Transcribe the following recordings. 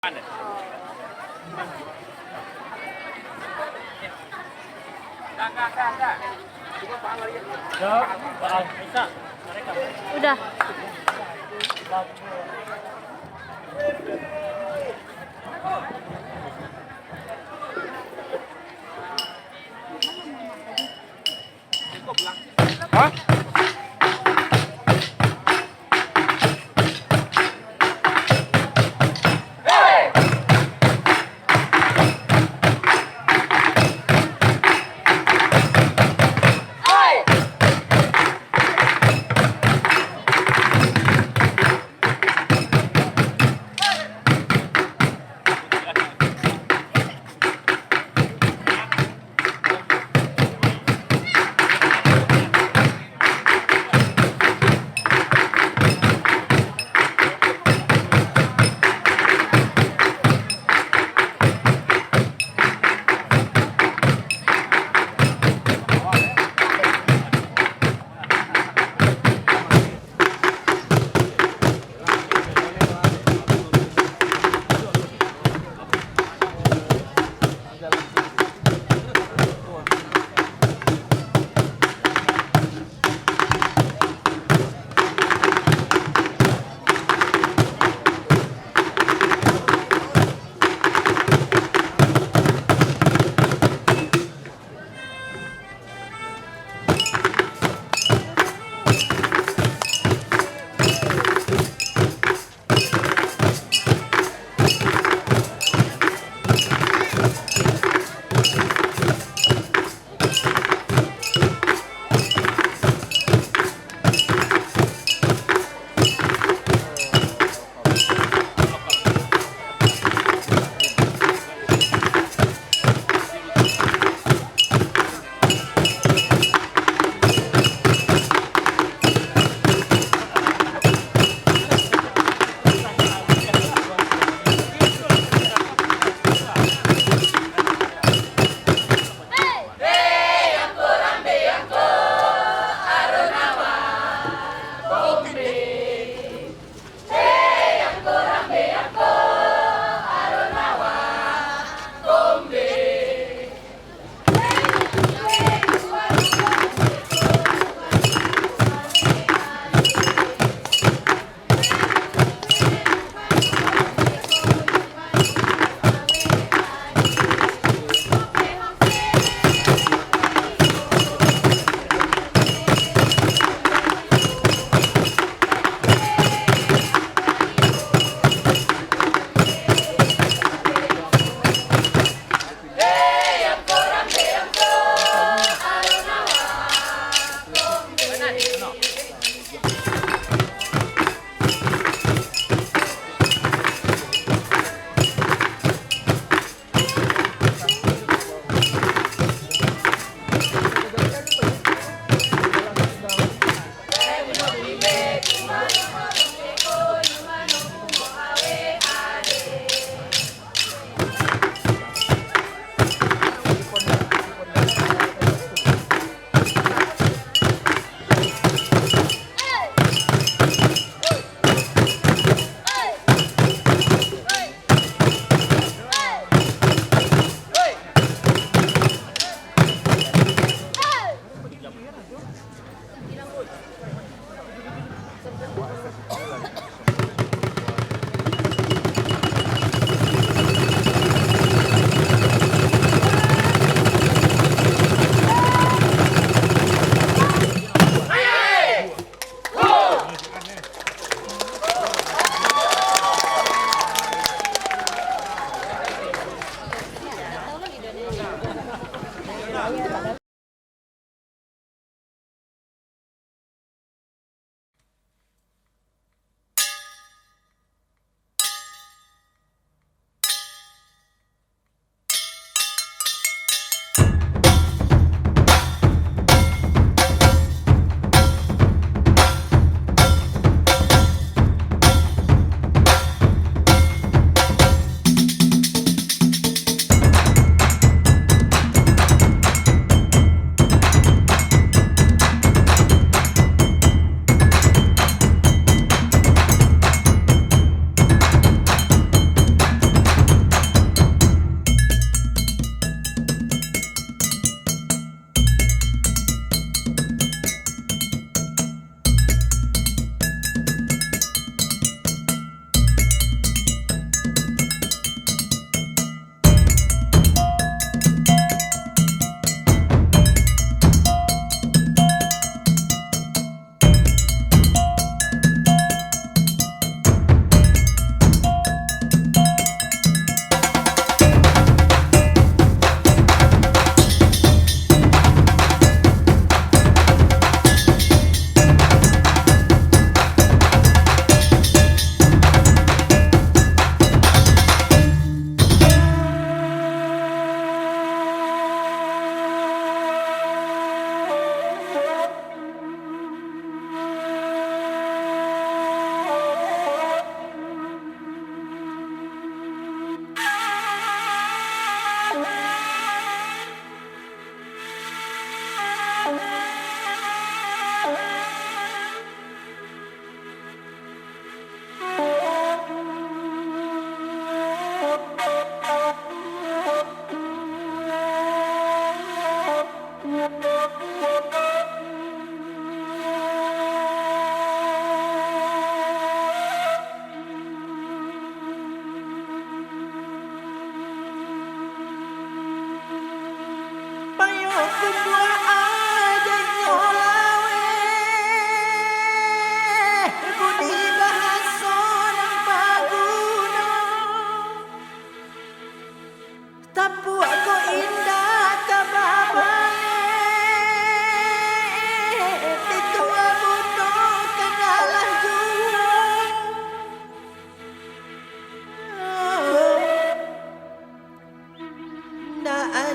Ada. Udah. Hah?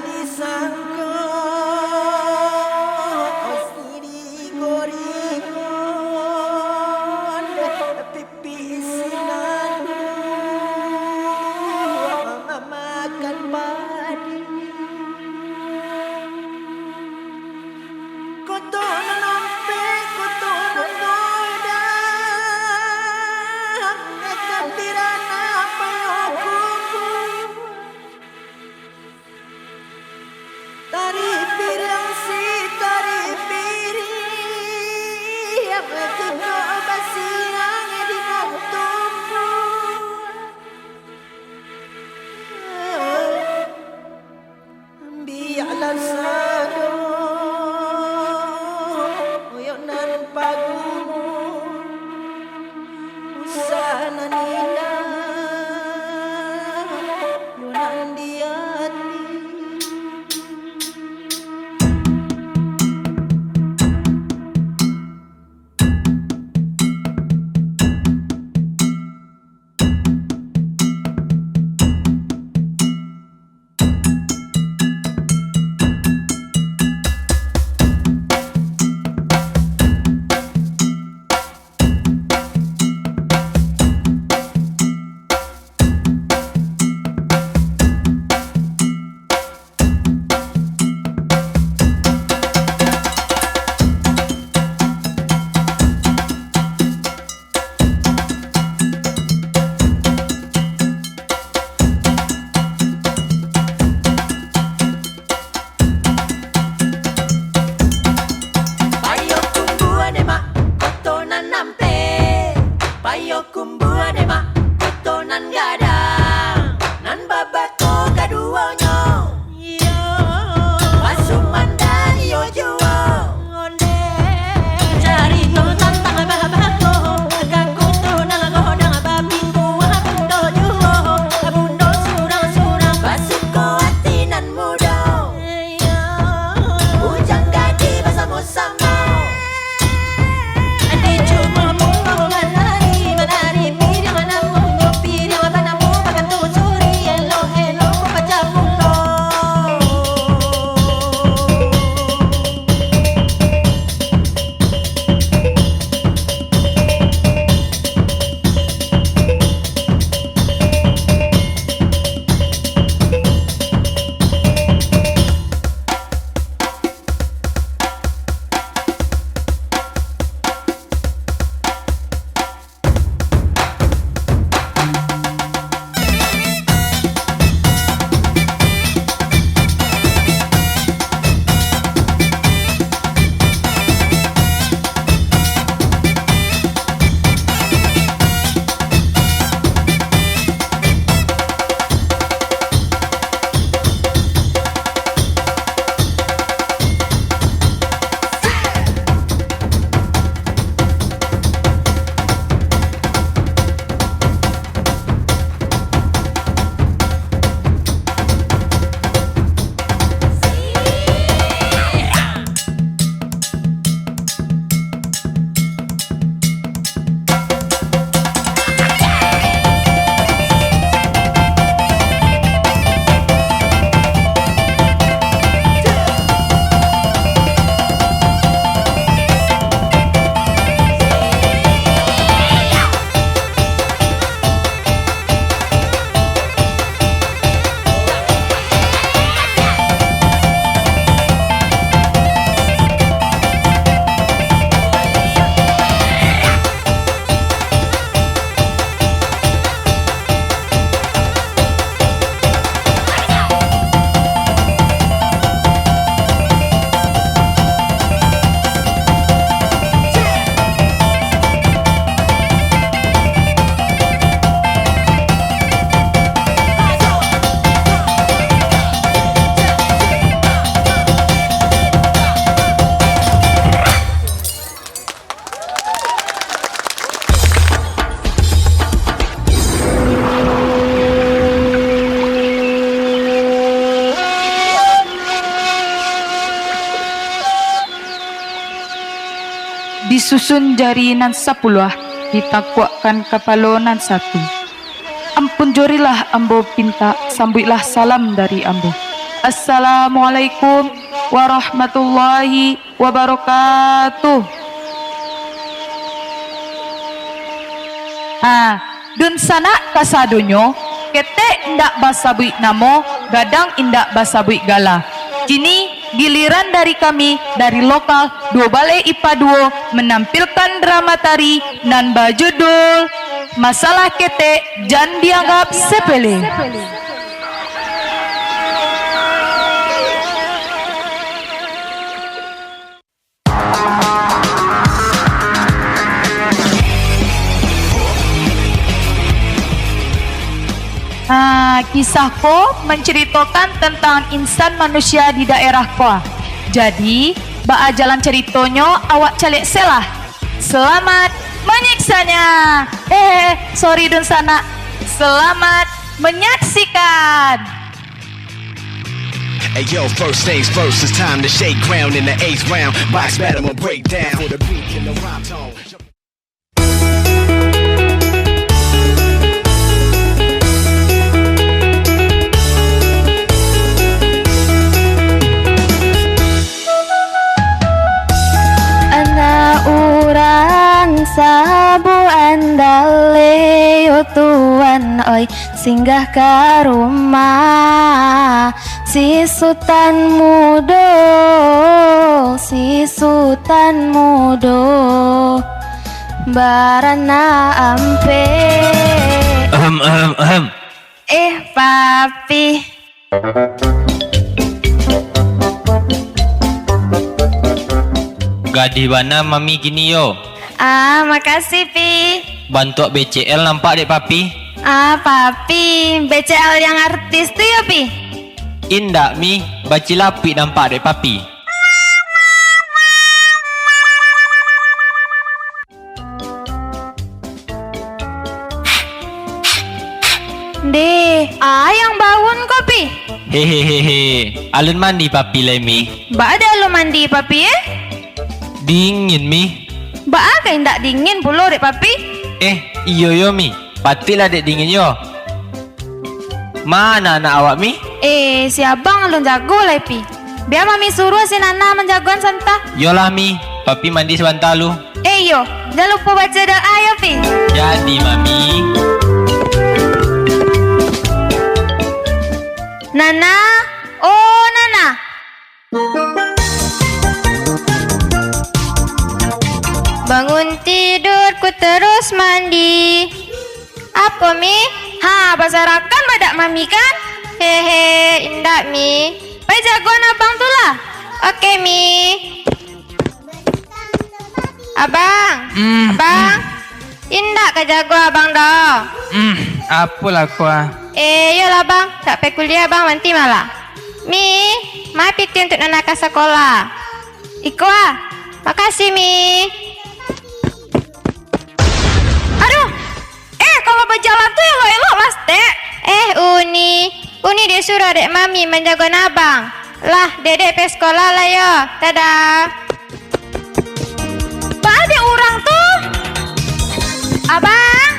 disangka disusun jari nan 10, ditakuakkan kepala nan 1. Ampun jorilah ambo pinta, sambuilah salam dari ambo. Assalamualaikum warahmatullahi wabarakatuh. Dun sana kasadonyo, kete ndak basabui namo, gadang indak basabui gala. Kini giliran dari kami dari lokal 2 Balai IPA 2 menampilkan drama tari nan berjudul Masalah Kete Jan Dianggap Sepele. Kisahku menceritakan tentang insan manusia di daerah Koa. Jadi, baa jalan ceritanya awak calik selah. Selamat menyiksanya. Sorry dun sana. Selamat menyaksikan. Hey yo, first things first, it's time to shake ground in the 8th round. Box battle will break down for the beat and the rhyme tone. Sabu andale tuan oi singgah ke rumah si sultan mudo barana ampe papi Gadi bana mami gini yo. Makasih Pi. Bantu BCL nampak dek papi. Papi, BCL yang artis tuh ya Pi? Indak mi, baci lapi nampak dek papi. Yang bangun kok Pi? Hehehehe, alun mandi papi lemi. Ada lo mandi papi ya? Dingin mi. Kayak ndak dingin pula dek papi? Iyo yo mi, patilah dek dingin yo. Mana anak awak mi? Si abang lu jago lah Pi. Biar mami suruh si Nana menjagoan santa. Yolah mi, papi mandi sebentar lu. Yo, jangan lupa baca doa ya Pi. Jadi mami. Nana, Nana. Bangun tidurku terus mandi. Apa mi? Basarakan badak mami kan? Indak mi. Pai jagoan abang tu lah. Oke mi. Abang. Abang. Indak ke jago abang dah. Apalah kau? Yolah bang. Tak pergi kuliah bang nanti malah. Mi, mai piti untuk Nana ke sekolah. Iko makasih mi. Kalau berjalan tuh elok-elok lah Dek. Uni dia suruh dek mami menjaga abang. Lah dedek pe sekolah lah yo. Dadah. Ada orang tuh. Abang.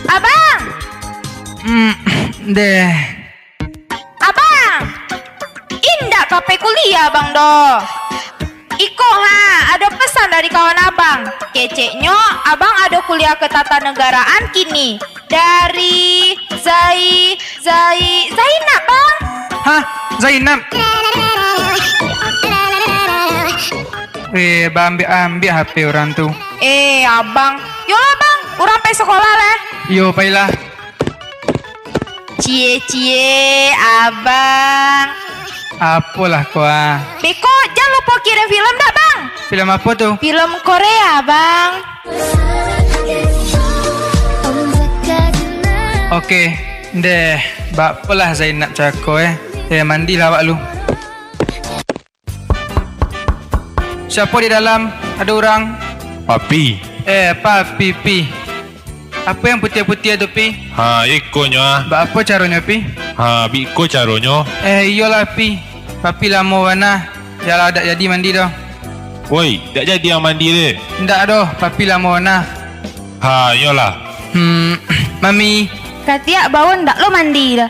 Abang. Indak kape kuliah bang do. Iko ada pesan dari kawan abang. Keceknya abang ada kuliah ketatanegaraan kini dari Zainab bang. Zainab. Ambil HP orang tu. Abang. Yolah bang, orang pergi sekolah lah. Yo, pailah. Cie abang. Apalah kau? Beko, jangan lupa kirim film dah bang. Film apa tu? Film Korea bang. Okey, bapalah Zainab cako mandilah awak lu. Siapa di dalam? Ada orang? Papi. Papi Pi. Apa yang putih-putih tu Pi? Ikonya. Apa caranya Pi? Biko caranya. Iyalah Pi. Papi lama warna. Yalah ada jadi mandi dah. Woi, tak jadi yang mandi deh. Ndak doh, papi lah mau nah. Ha, yolah. Mami. Katia bawon ndak lo mandi dah.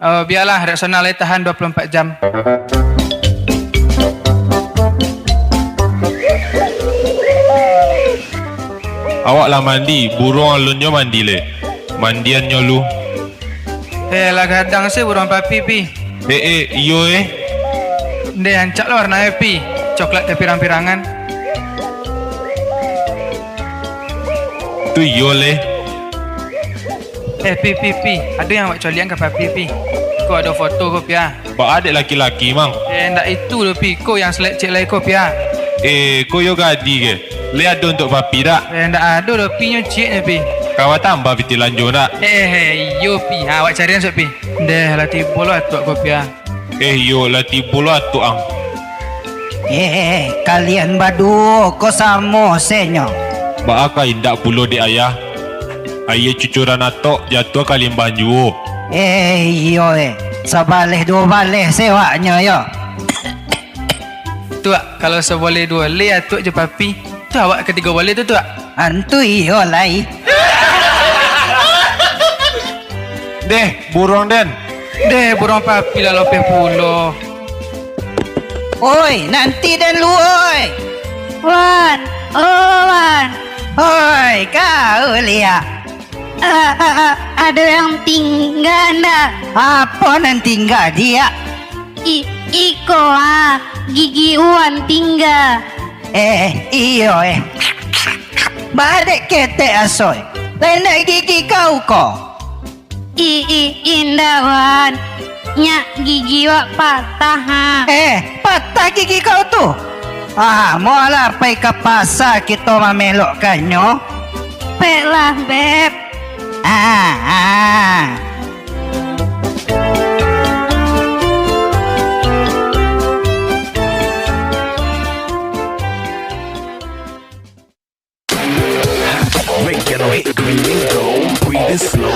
Oh, biarlah dak sana lai tahan 24 jam. Awak lah mandi, burung alunnya mandi le. Mandiannya lu. Lah kadang sih burung papi pi. Iyo Ndek hancak lah warnanya pi. Coklat tapi pirang-pirangan. Tu iyo le. Pi. Ada yang awak colian ke papi pi. Kau ada foto kau pia. Ba adik laki-laki mang. Ndak itu lo pi. Kau yang selek cek lai kau pia. Kau yo gadi ke? Le ada untuk papi tak? Ndak ada lo pi nyo cek ni pi. Kau tambah piti lanjut tak? Yo pi. Awak cari yang pi. Ndeh lah tiba lo atuk kau pia. Yo lah tiba lo atuk ang. Kalian badu ko samo senyo. Ba akai ndak pulo di ayah. Ayah cucuran atok jatuh kali banju. Iyo Sabaleh dua baleh sewaknya yo. Tuak, kalau seboleh dua le atuk je papi. Tu awak ketiga boleh tu tuak. Antu iyo lai. Deh, burung den. Deh burung papi lah lopeh pulo. Oi, nanti dan lu oi. Wan, Wan. Oi, kau lihat. Ada yang tinggal ndak? Apa nanti enggak dia? Iko gigi Wan tinggal. Iyo Badek kete asoy. Lain gigi kau ko. Indah Wan. Nyak gigi wak patah ha. Patah gigi kau tu. Mola pai ke pasar kita memelokkannya. Pelah beb. Break it on, hit green and go. Breathe it slow.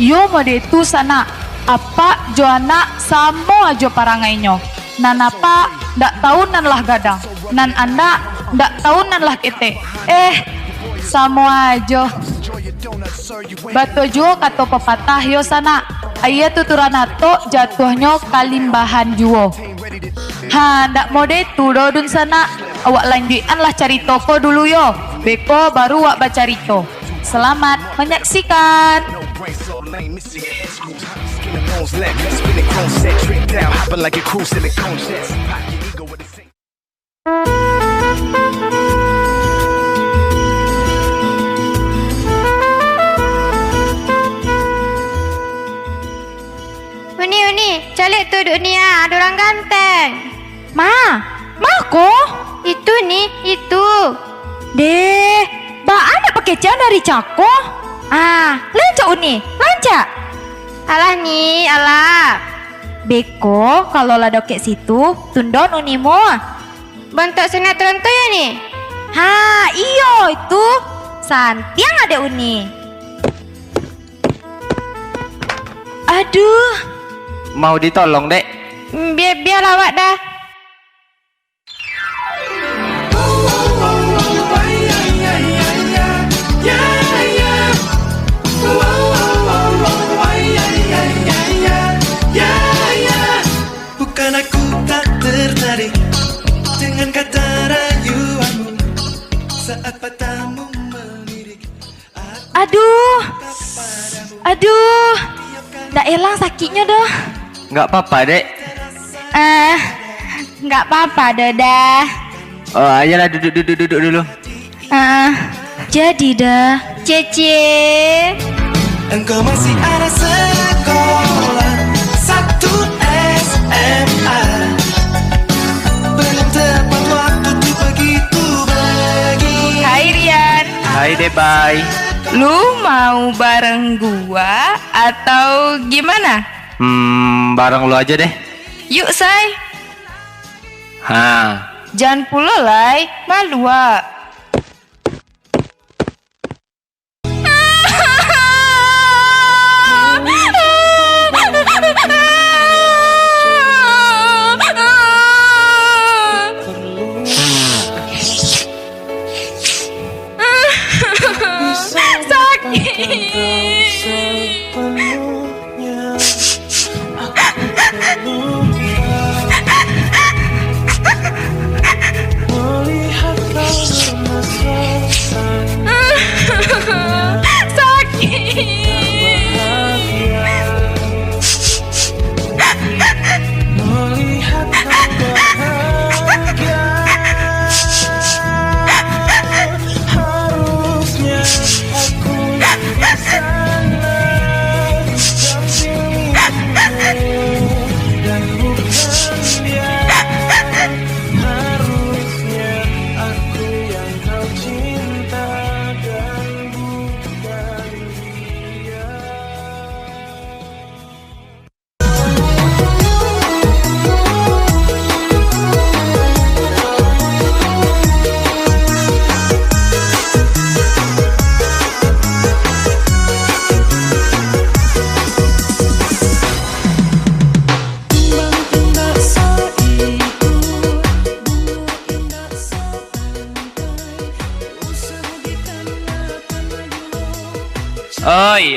Yo mode tu sana. Apa Joana samo aja parangainyo. Nan apa ndak tahu nan lah gadang. Nan anda ndak tahu nan lah kete. Samo aja. Bato juo kato pepatah yo sana. Ayah tuturan ato jatuhnya kalimbahan juo. Ndak mode tu dodun sana. Awak lanjutan lah cari toko dulu yo. Beko baru wak baca rito. Selamat menyaksikan. So lame, missing your head screws, hot skin and bones, leg, spin it, chrome set, trick down, hopping like a cruise in the cone chest, pop your ego with the same. Uni, calik tu duk ni ada orang ganteng. Ma ko? Itu nih, itu. Deh, baan nak pakai jam dari Cako? Lanca Uni, lanca. Alah nih, alah. Beko, kalau lah dokek situ, tundon Unimu. Bentuk sinetron tu ya nih. Iyo itu. Santiang ada Uni. Aduh. Mau ditolong, Dek? Biar awak dah. Bukan aku tak tertarik dengan kata rayuanmu saat matamu melirik. Aduh. Ndak elang sakitnya dah. Nggak apa-apa, Dek. Nggak apa-apa, Doda. Oh, ayolah duduk dulu. Jadi dah. Cece. Engkau masih ada sekolah satu SMA. Belum tepat waktu tuh begitu bagi. Hai Rian. Hai, Dek, bye. Lu mau bareng gua atau gimana? Bareng lu aja deh. Yuk, say. Ha. Jangan pulo, Lai. Malu, Wak.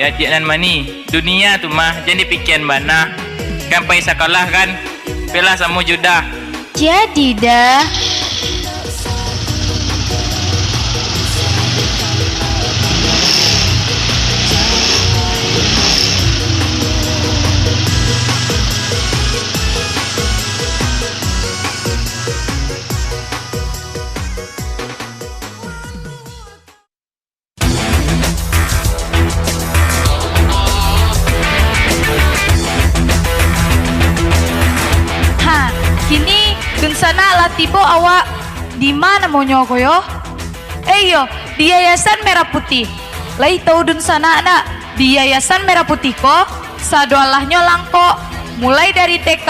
adik nan mani. Dunia tu mah jadi pikiran bana. Kan paisa kalah kan. Pela sama juda. Jadi dah. Ha, kini dun sana latibo awak di mana mau nyoko yo? Yo, di Yayasan Merah Putih. Lai tahu dun sana nak di Yayasan Merah Putih ko sadoalah nyolang ko mulai dari TK,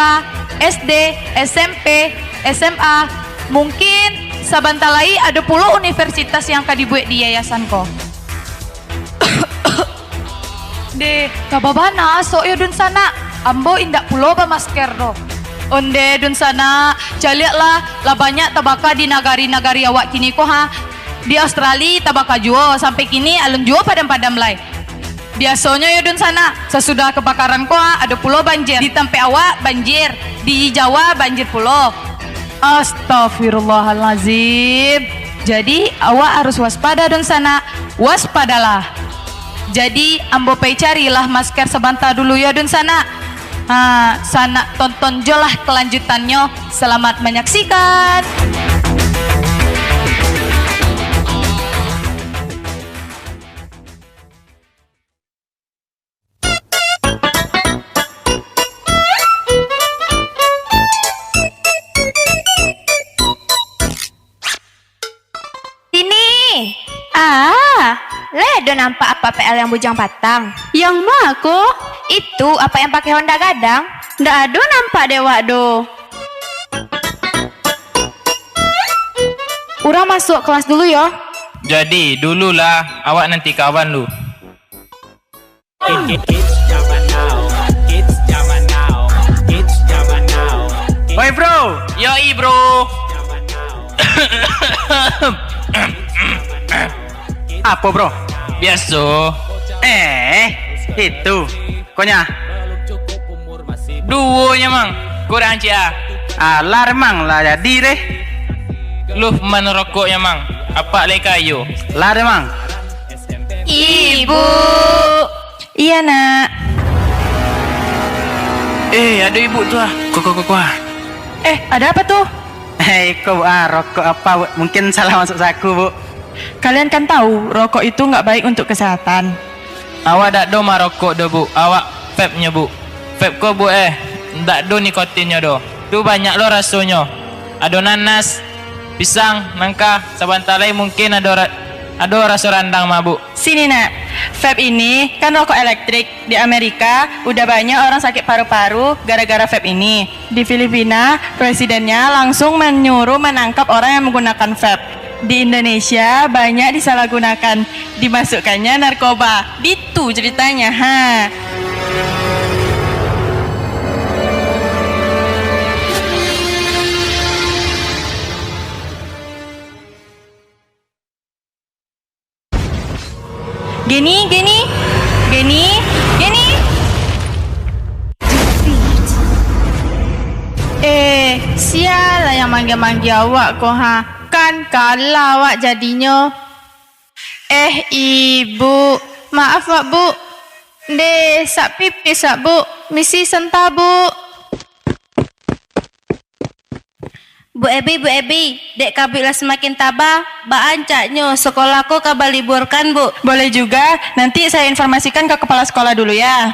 SD, SMP, SMA, mungkin sabantalai ada puluh universitas yang kadibuat di yayasan ko. De, kababana so yo dun sana ambo indak pulo ba masker do. Onde dun sana jaliaklah lah banyak tabaka di nagari-nagari awak kini ko ha. Di Australia tabaka juo sampai kini alun juo padam-padam lai. Biasanya yo dun sana sesudah kebakaran ko ha, ada pulau banjir. Di tempat awak banjir, di Jawa banjir pulau. Astagfirullahalazim. Jadi awak harus waspada dun sana. Waspadalah. Jadi ambo pay carilah masker sebentar dulu ya dun sana. Sana tonton jolah kelanjutannya. Selamat menyaksikan. Sini. Ledo nampak apa PL yang bujang patang? Yang mah aku? Itu apa yang pakai Honda gadang? Ndak ada nampak dewa do. Urang masuk kelas dulu yo. Jadi dululah awak nanti kawan lu. Oi bro. Yoi bro. Apa bro? Biasa. Itu. Konya. Duonya mang. Kurang cia. Alar mang lah jadi deh. Lu mana rokoknya mang? Apa le kayu? Lah mang. Ibu. Iya nak. Ada ibu tuh ah. Kok. Ada apa tuh? Kau rokok apa bu? Mungkin salah masuk saku bu. Kalian kan tahu rokok itu nggak baik untuk kesehatan. Awak dak do marokok do bu. Awak vape-nya bu. Vape ko bu ndak do nikotinnya do. Tu banyak lo rasanya. Ada nanas, pisang, nangka, sabantalai mungkin ada rasa randang mah bu. Sini nak, vape ini kan rokok elektrik. Di Amerika udah banyak orang sakit paru-paru gara-gara vape ini. Di Filipina, presidennya langsung menyuruh menangkap orang yang menggunakan vape. Di Indonesia banyak disalahgunakan, dimasukkannya narkoba. Itu ceritanya, ha. Gini. Sialah yang manggil-manggil awak ko ha. Kan kalah awak jadinya. Ibu, maaf wak bu. Sak pipis sak bu. Misi sentah bu. Bu Ebi, dek kabila semakin tabah, baancaknya sekolahku kabar liburkan bu. Boleh juga, nanti saya informasikan ke kepala sekolah dulu ya.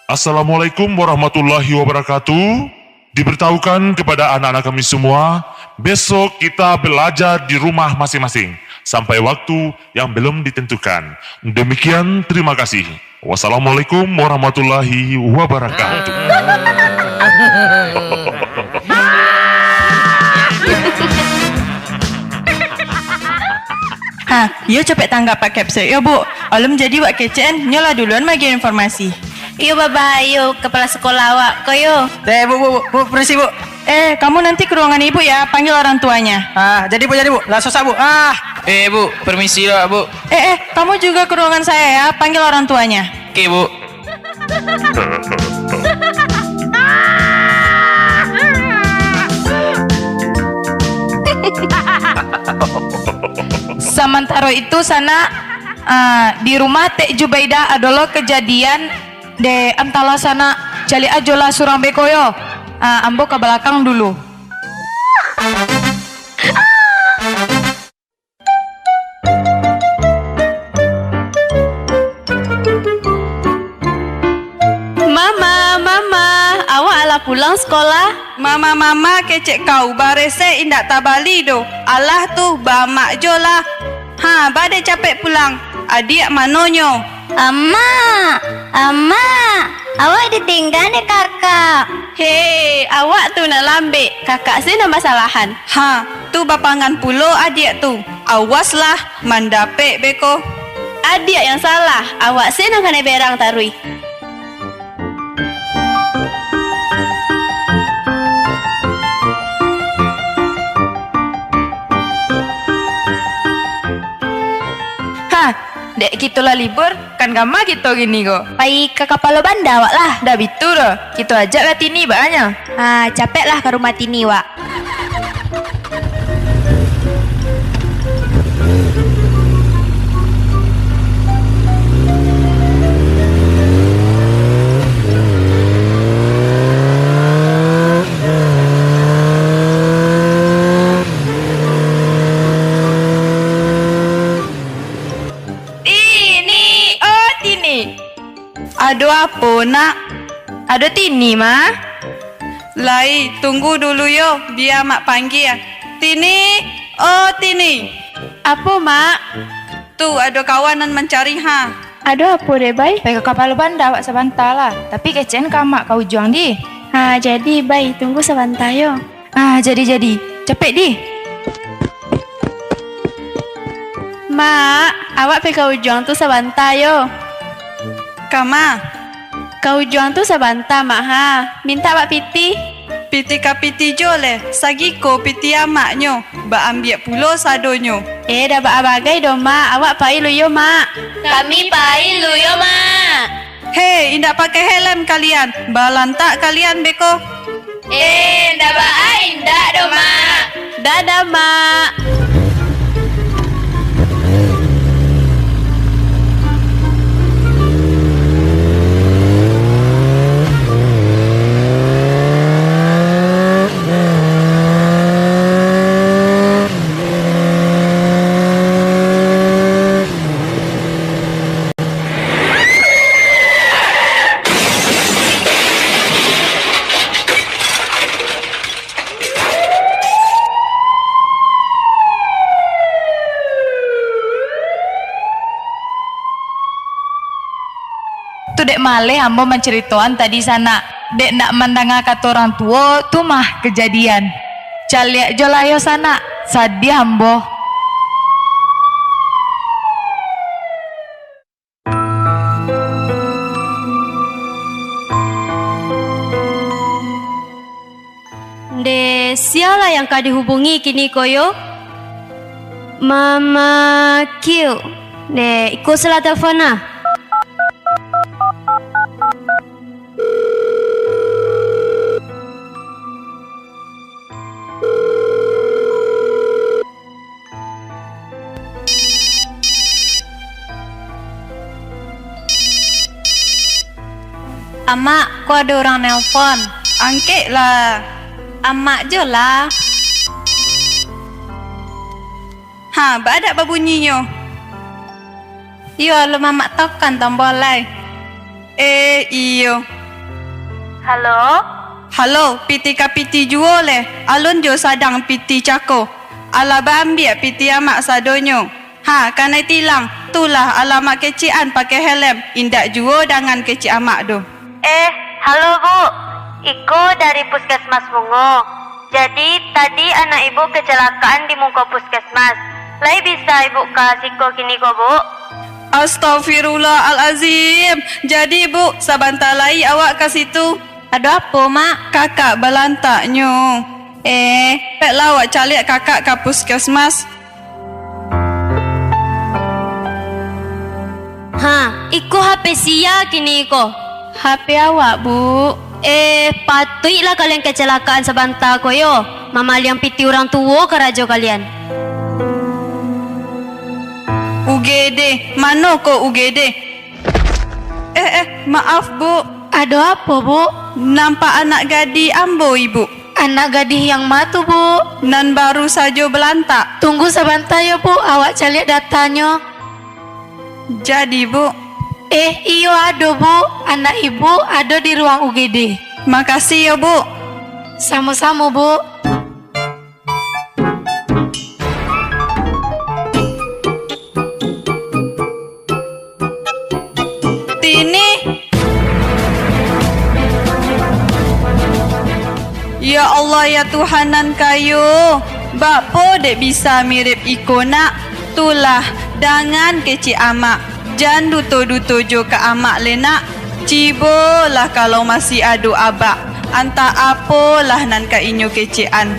Assalamualaikum warahmatullahi wabarakatuh. Diberitahukan kepada anak-anak kami semua, besok kita belajar di rumah masing-masing sampai waktu yang belum ditentukan. Demikian, terima kasih. Wassalamualaikum warahmatullahi wabarakatuh. Yo cepet tanggap Pak Kepse, yo bu. Alum jadi wak kecen, nyola duluan bagi informasi. Yo bye-bye yo kepala sekolah awak ko yo. Bu, permisi bu. Kamu nanti ke ruangan ibu ya, panggil orang tuanya. Jadi bu, lah susah bu. Bu, permisi lah Bu. Kamu juga ke ruangan saya ya, panggil orang tuanya. Oke Bu. Sementara itu sana di rumah Tek Jubaida adalah kejadian de antala sana cali ajola surang bekoyo. Ambo ke belakang dulu. Mama, awak ala pulang sekolah? Mama kecek kau, barese indak tabali do. Alah tu, bamak jo lah. Badai capek pulang. Adik manonyo? Amma, awak ditinggal ni kakak. Hei, awak tu nak lambik. Kakak sih nak masalahan. Tu bapangan pulo adik tu. Awaslah, mandapek beko. Adik yang salah. Awak sih nak kena berang tarui. Dek kita lah libur, kan gama kita gini kok. Pai ke kapal banda awak lah. Dah bitu dah, kita ajak lah Tini banyak. Capek lah ke rumah Tini wak. Aduh apa nak? Ada Tini mah. Lai, tunggu dulu yo, biar mak panggil. Tini, oh Tini. Apa mak? Tu ada kawanan mencari Aduh apa deh bay? Pai ke kapal banda awak sebentar lah. Tapi kecen kamak kau juang di. Jadi bay, tunggu sebentar yo. Jadi. Cepet di. Mak, awak pergi ke ujung tu sebentar yo. Kama, Kau juang tu sebentar mak Minta wak piti. piti ka piti jole. Sagi ko piti amaknyo. Ba ambil pulo sadonyo. Dah bak abagai do mak. Awak pai lu yo mak. Kami pai lu yo mak. Hei, indak pakai helm kalian. Balantak kalian beko. Dah bak indak do mak. Dadah mak. Tu dek male ambo menceritoan tadi sana. Dek nak mendanga kata orang tua tu mah kejadian. Caliak jolayo sana. Sadih ambo. Siapa yang kau dihubungi kini koyo? Mama Q. Ikut salah telefon lah. Amak, kok ada orang nelpon? Angkat lah. Amak je lah. Badak berbunyinya. Yo, lo mamak tekan tombol lai. Iyo. Halo, piti ka piti juo le. Alun jo sadang piti cako. Ala ambil piti amak sadonyo. Kanai tilang. Tulah alamak kecian pakai helm. Indak juo dengan kecik amak do. Halo Bu. Iko dari Puskesmas Mungo. Jadi tadi anak ibu kecelakaan di Mungo Puskesmas. Lai bisa ibu kasih ko kini ko Bu? Astaghfirullahalazim. Jadi Bu, sabantar lai awak ke situ. Ada apa mak? Kakak belantaknyo. Peklah awak calik kakak ke Puskesmas. Iko HP sia kini iko. HP awak, Bu. Patutlah kalian kecelakaan sebentar koyo. Mama liang piti orang tua ke raja kalian. UGD, mana kok UGD? Maaf Bu. Ada apa, Bu? Nampak anak gadis Ambo, Ibu. Anak gadis yang matu, Bu. Nan baru saja belantak. Tunggu sebentar ya, Bu. Awak cari datanya. Jadi Bu, Iyo ada, Bu. Anak ibu ada di ruang UGD. makasih ya Bu. Sama-sama, Bu. Tini. Ya Allah ya Tuhanan kayu. Bakpo dek bisa mirip ikona. Tulah dangan keci amak. Jan duto-duto jo ke amak lena. Cibo lah kalau masih adu abak. Anta apolah nan ka inyo kecian.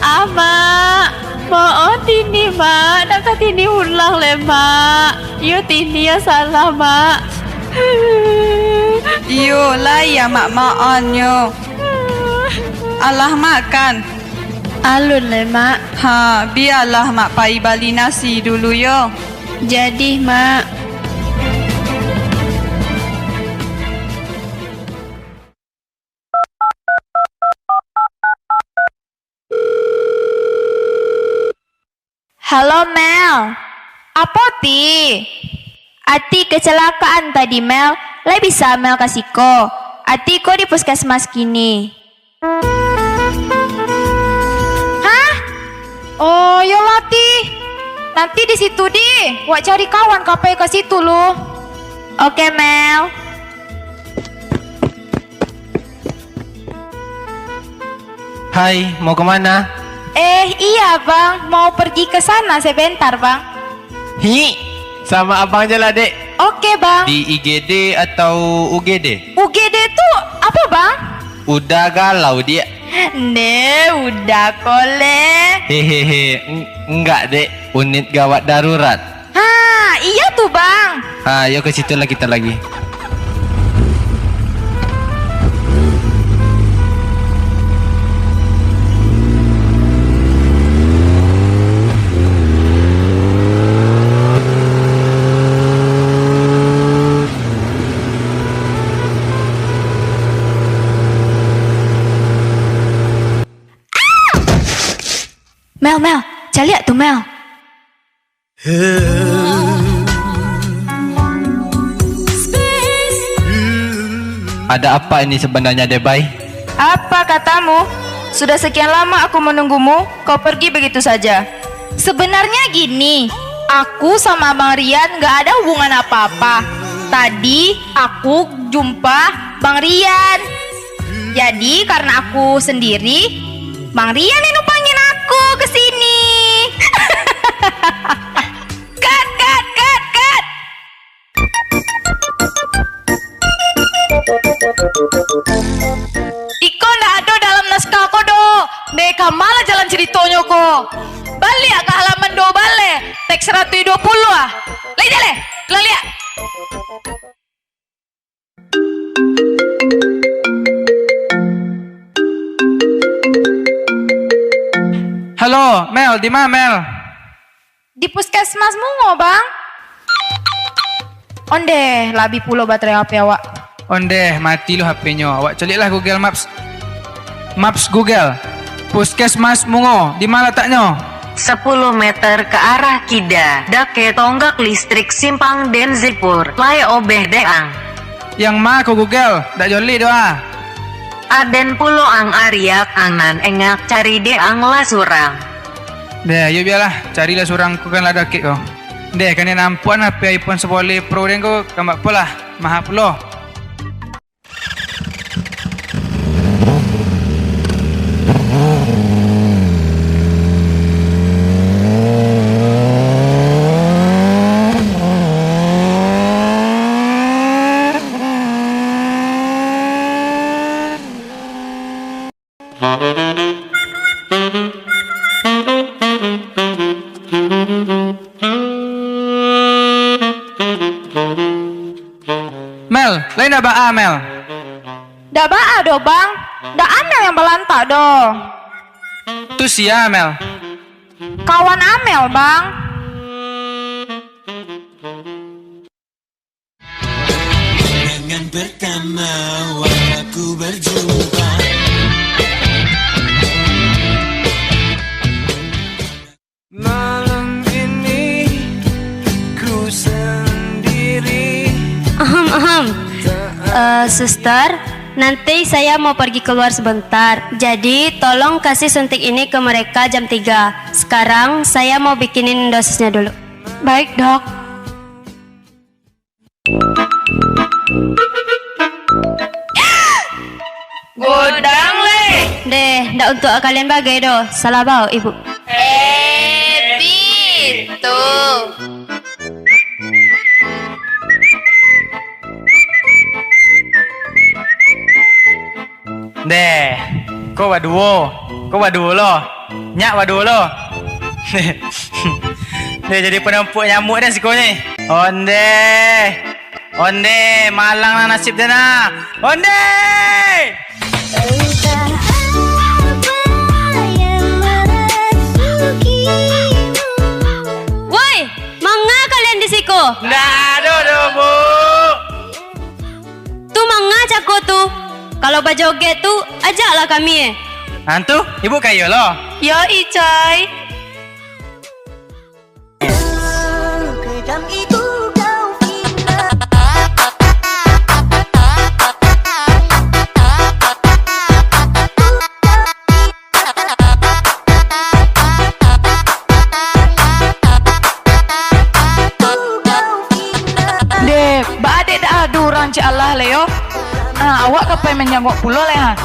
Ama, maaf Tini, Mak. Nak Tini ulang le, Mak. Yo Tini ya salah, Mak. Iyo lah ya mak maonyo. Allah makan. Alun le, Mak. Biarlah mak pai bali nasi dulu yo. Jadi, Mak. Halo Mel. Apa ti? Ati kecelakaan tadi Mel. Lai bisa Mel kasih ko. Ati ko di puskesmas kini. Hah? Oh yo Lati. Nanti di situ di. Wak cari kawan kapai ke situ lo. Oke Mel. Hai, mau kemana? Iya bang, mau pergi ke sana sebentar bang. Sama abang aja lah dek. Oke bang. Di IGD atau UGD? UGD tuh apa bang? Udah galau dia. Udah kole. Hehehe, enggak dek. Unit gawat darurat. Iya tuh bang. Yuk ke situ lah kita lagi. Mel, cari lihat tuh Mel. Ada apa ini sebenarnya Debay? Apa katamu? Sudah sekian lama aku menunggumu, kau pergi begitu saja. Sebenarnya gini, aku sama Bang Rian gak ada hubungan apa-apa. Tadi aku jumpa Bang Rian. Jadi karena aku sendiri, Bang Rian yang numpangin aku ke sini. Cut. Iko ndak ada dalam naskah kodo. Mereka malah jalan ceritanya ko. Balik ke halaman 2 balik. Teks 120 ah. Lai dale. Lihat. Halo, Mel, di mana Mel? Di puskesmas Mungo, Bang. Onde, labi pulo baterai HP awak. Ondeh, mati lu HP-nya. Awak celiklah Google Maps. Maps Google. Puskesmas Mungo, di mana letaknya? 10 meter ke arah kida, dake tonggak listrik simpang Denzipur, lai obeh deang. Yang mah ke Google, dak joli doa. Aden pulo ang ariak anan engak cari deang lah surang. Deh, yuk biarlah, carilah surang ku kan lah dake kau. Deh, kan yang nampuan HP iPhone 10 Pro den kau kambak pula, mahal pula. dah ba Amel? Dah baa do bang. Dah Amel yang belantak do. Tu si Amel. Kawan Amel bang. Dengan pertama waktu berjumpa. Malam ini ku sendiri. Suster, nanti saya mau pergi keluar sebentar. Jadi tolong kasih suntik ini ke mereka jam 3. Sekarang saya mau bikinin dosisnya dulu. Baik dok. Godang le. Deh, ndak untuk kalian bagai do. Salah bau ibu. Itu. Deh, kau waduo lo. Nyak waduo lo. Deh jadi penempuk nyamuk dah si kau ni. Onde, malang lah nasib dia nak. Onde! Woi, manga kalian di siku? Nggak ada bu. Tu manga cako tu. Kalau bajoget tu, ajaklah kami. Hantu, ibu kayu lo. Yo Icoy. Deh, badek dah adu orang cik Allah Leo. Awak kapai menyanggup pulo leh ha.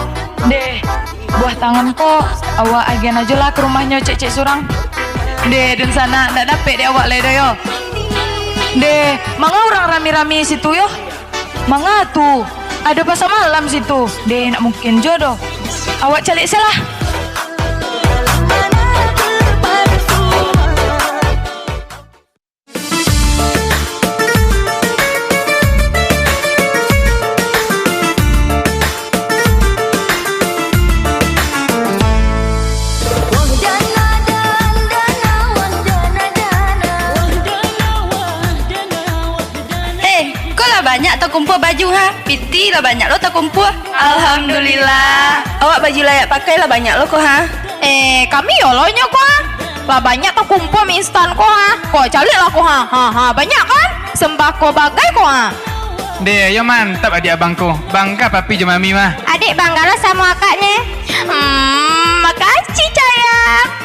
Deh, buah tangan kok awak agen aja lah ke rumahnya cek surang. Deh, dan sana ndak dapet deh awak leh yo. Deh, manga orang rami-rami situ yo. Manga tuh ada pasar malam situ. Deh, nak mungkin jodoh. Awak calik salah. Banyak tak kumpul baju ha. Piti lah banyak lo tak kumpul. Alhamdulillah. Awak baju layak pakai lah banyak lo kok ha. Kami yolonya kok ha. Lah banyak tak kumpul mie instan kok ha. Kok cari lah kok ha. Banyak kan? Sembako bagai kok ha. Deh, yo mantap adik abangku. Bangga papi je mami mah. Adik bangga lo sama akaknya. Makasih sayang.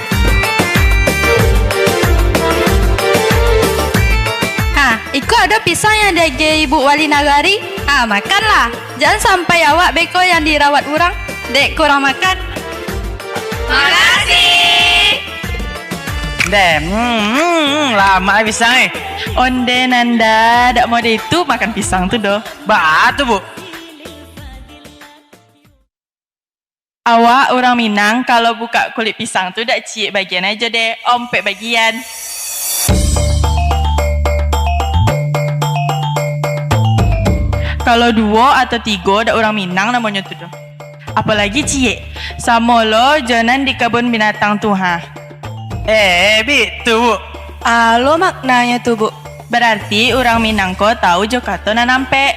Iko ada pisang yang dari Ibu Wali Nagari. Makanlah. Jangan sampai awak beko yang dirawat orang. Dek, kurang makan. Makasih. Deh, lama pisang Onde Nanda, dak mau itu makan pisang tu doh. Batu bu. Awak orang Minang kalau buka kulit pisang tu dak ciek bagian aja deh, ompek bagian. Kalau 2 atau 3 ada orang Minang namanya tu doh. Apalagi cie. Sama lo jangan di kebun binatang tu ha. Bitu bu. Lo maknanya tu bu. Berarti orang Minang ko tahu jo kato nanampe.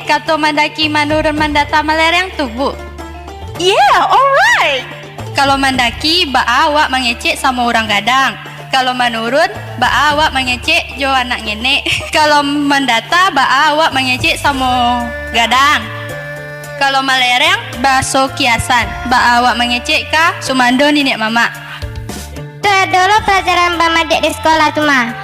Kato mandaki manurun mandata malereng tu bu. Yeah, alright. Kalau mandaki awak mengecek sama orang gadang. Kalau menurun, awak mengecek jo anak nenek. Kalau mendata, awak mengecek sama gadang. Kalau melereng, bakso kiasan. Awak mengecek ka sumando nenek mama. Tuh dulu pelajaran Mama Dek di sekolah tuh mah.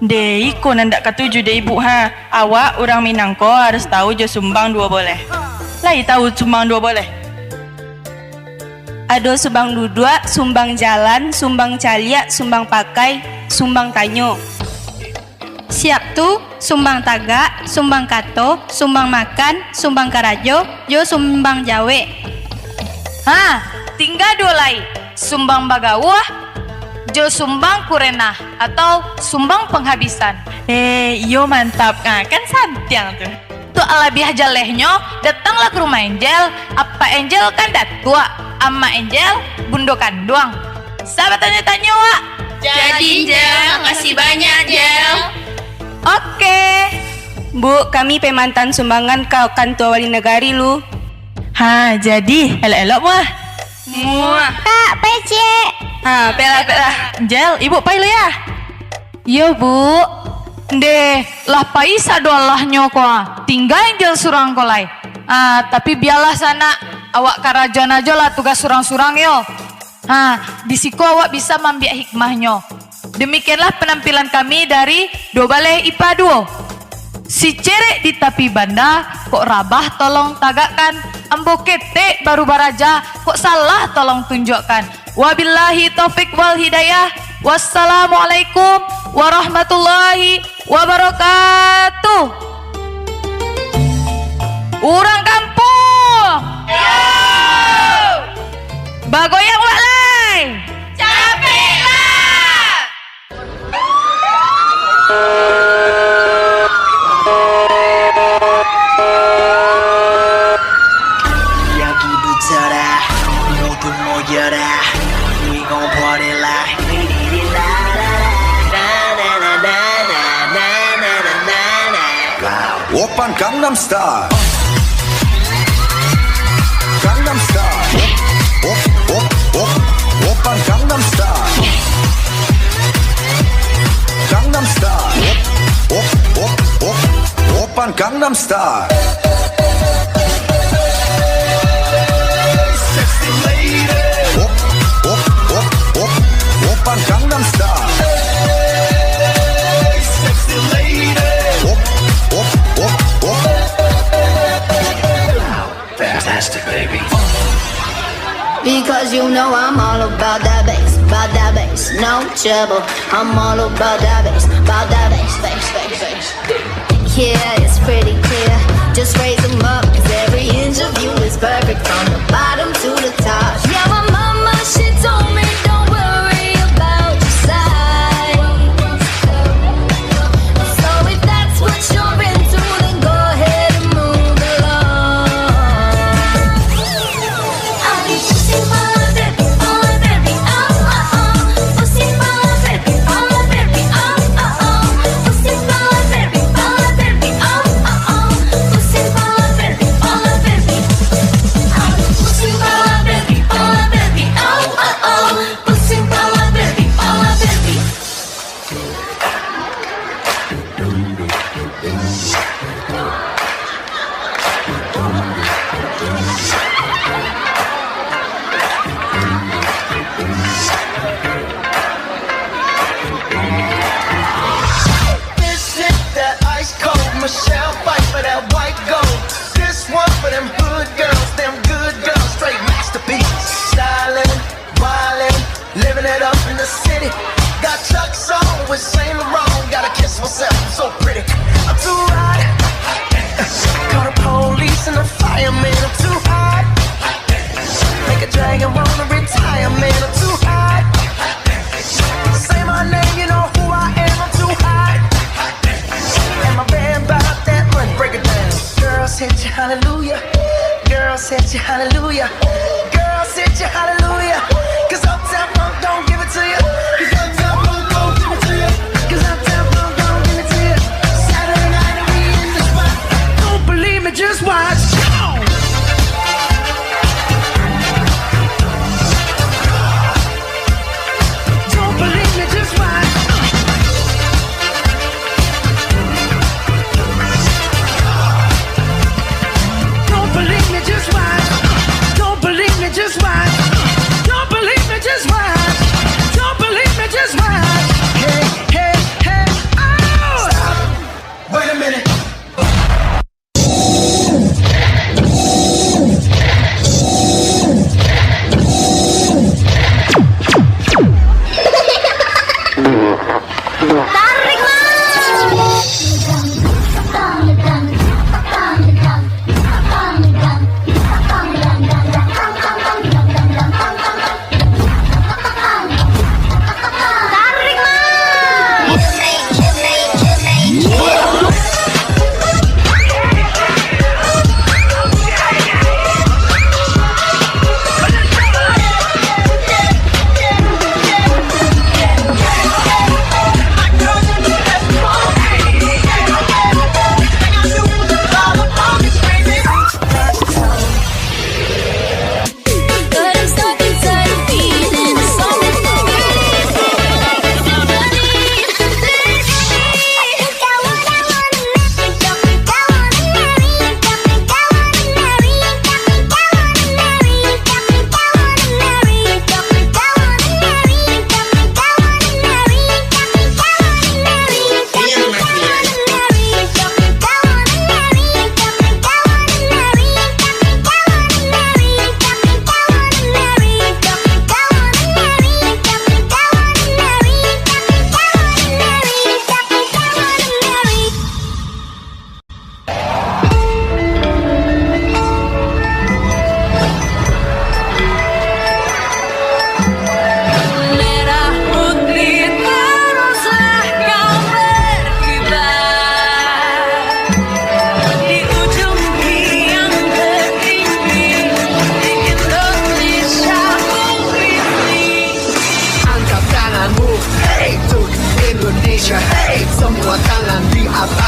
Dei ko nandak katuju dei ibu ha. Awak orang Minang ko harus tahu jo sumbang 2 boleh. Lai tahu sumbang 2 boleh. Ado sumbang dudua, sumbang jalan, sumbang calia, sumbang pakai, sumbang tanyo. Siap tu, sumbang taga, sumbang kato, sumbang makan, sumbang karajo, jo sumbang jawe. Ha, tinggal dua lai. Sumbang bagawah, jo sumbang kurena atau sumbang penghabisan. Yo mantap. Nah, kan santiang tuh. Tu alabih jalehnya, datanglah ke rumah Angel. Apa Angel kan datua, ama Angel bundokan doang. Sahabat tanya-tanya, Wak. Jadi Jel, makasih banyak Jel. Oke. Bu, kami pemantan sumbangan kau kan tua wali negari lu. Ha, jadi elok-elok mah. Muah. Kak, pece. Ha, pela. Jel, ibu pai lu ya? Yo bu. Deh, lah paisa doalah nyoko. Tinggal Angel surang kolai. Tapi biarlah sana awak karajon aja lah tugas surang-surang yo. Di siku awak bisa mambiak hikmahnya. Demikianlah penampilan kami dari Dua Balai IPA 2. Si cerek di tepi banda, kok rabah tolong tagakkan. Ambo ketek baru baraja, kok salah tolong tunjukkan. Wabillahi taufik wal hidayah. Wassalamualaikum warahmatullahi wabarakatuh. Urang kampung. Bagoyang wak lai. Capek lah. 여기 붙어라 모두 모여라 We gon' party like 오빤 강남스타일 강남스타일 오빤 강남스타일 강남스타일 오빤 강남스타일 Sexy lady 오빤 강남스타일 Sexy lady Fantastic, baby. Because you know I'm all about that bass, no trouble. I'm all about that bass, bass. Yeah, it's pretty clear. Just raise them up, 'cause every inch of you is perfect from the bottom to the top. Yeah, my mama, she told me don't worry about your size. So if that's what you're into, then go ahead and move along. I'll be pushing my baby, pushing my baby, pushing my baby, This is that ice cold Michelle fight for that white gold. This one for them hood girls, them good girls, straight masterpiece. Styling, wildin', living it up in the city. Got Chuck's on with Saint Laurent. Gotta kiss myself, I'm so pretty. I'm too hot. Call the police and the fireman. I'm too hot. Make a dragon wanna retire, man. I'm too hot. Say my name, you know who I am. I'm too hot. And my band bought that money. Break it down. Girls hit you, hallelujah. Girls hit you, hallelujah. Girls hit you, hallelujah. 'Cause Uptown Funk don't give it to you. 'Cause Uptown Funk don't give it to you. 'Cause Uptown Funk don't give it to you. Saturday night and we in the spot. Don't believe me, just watch.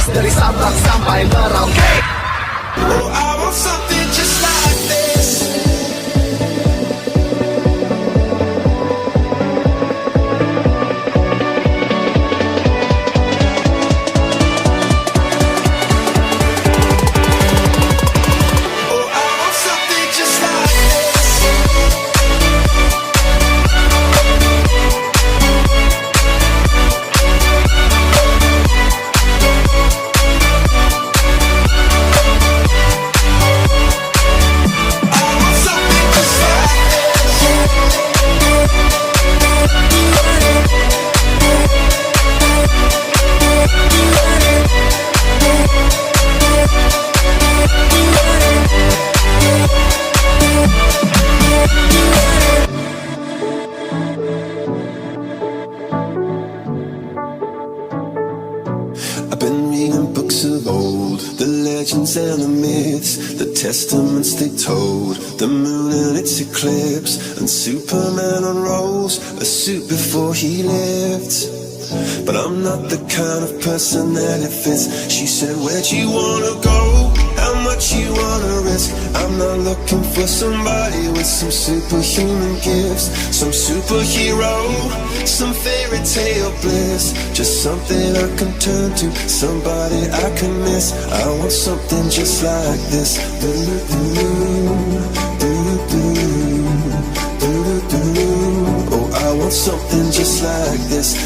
bebas dari Sabang sampai Merauke. Oh, I want something just like this. Oh, I want something just like this. I've been reading books of old, the legends and the myths, the testaments they told, the moon and its eclipse, and Superman unrolls a suit before he lived. But I'm not the kind of person that it fits. She said, where'd you wanna go? How much you wanna risk? I'm not looking for somebody with some superhuman gifts, some superhero, some fairy tale bliss. Just something I can turn to, somebody I can miss. I want something just like this. Oh, I want something just like this.